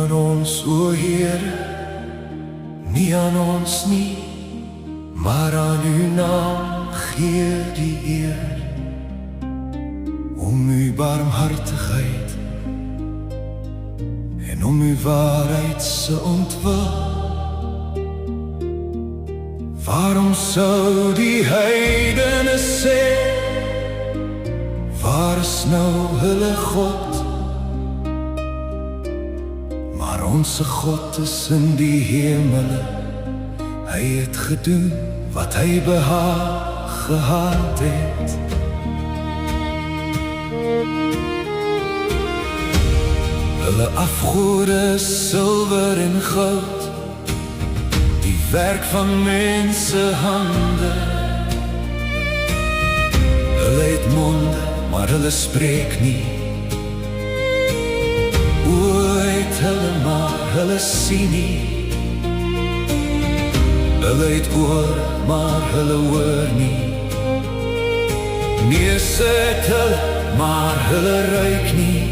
aan ons, o Heere, nie aan ons nie, maar aan uw naam gee die eer. Om uw barmhartigheid en om uw waarheid se ontwil. Waarom sou die heidene sê, waar is nou hulle God? Maar onze God is in die hemele, hy het gedoen wat hy behaag gehad het. Hulle afgode is silwer en goud, die werk van mense hande. Hulle het monde, maar hulle spreek nie. Oë het hulle, maar hulle sien nie. Hulle het oor, maar hulle hoor nie. Neuse het hulle, maar hulle ruik nie.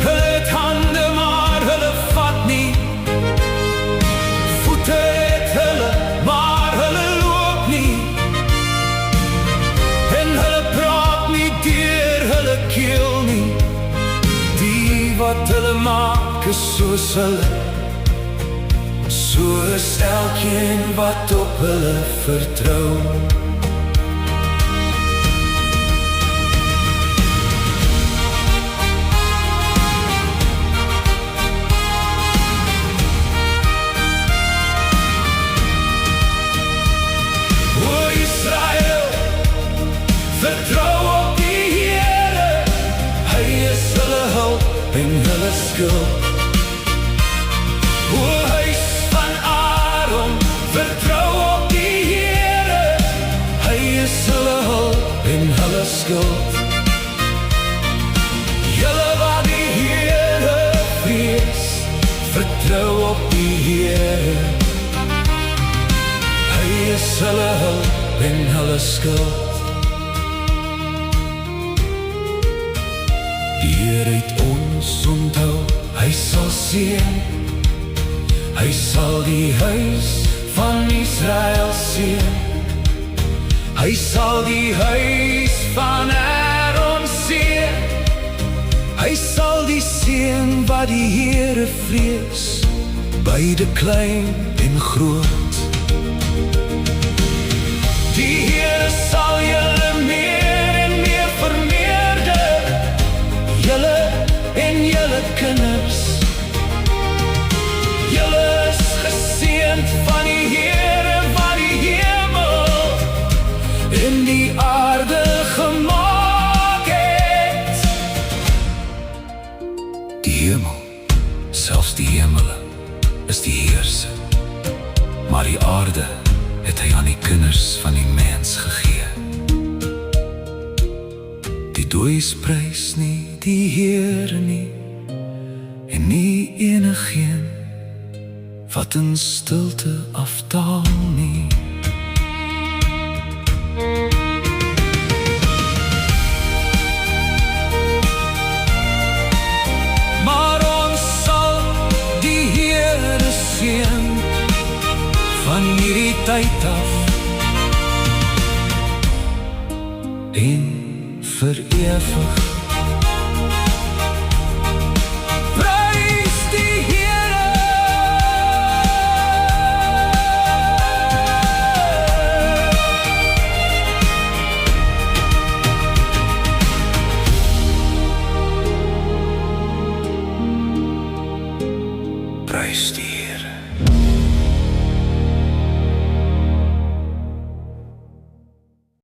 Hulle het hande, maar hulle vat nie. Voete het hulle, maar hulle loop nie. En hulle praat nie deur hulle keel nie. Die wat hulle maak is soos hulle, so is elkeen wat op hulle vertrou. O Israel, vertrou op die Here, hy is hulle hulp en hulle skuld. O huis van Aaron, vertrou op die Here, hy is hulle hulp en hulle skuld. Julle wat die Here vrees, vertrou op die Here, hy is hulle hulp en hulle skuld. Die Here het ons onthou, hy sal seën. Hy sal die huis van Israel seën. Hy sal die huis van Aaron seën. Hy sal die seën wat die Here vrees, beide klein en groot. Die Here sal julle meer en meer vermeerder, julle en julle kinders. Julle is geseënd van die Here wat die hemel en die aarde gemaak het. Die hemel, selfs die hemele, is die Heerse, maar die aarde het hy aan die kinders van die mens gegee. Die dooies prys nie die Here nie, en nie enigeen wat in stilte afdaal nie. Maar ons sal die Here seën van hierdie tyd af en vir ewig.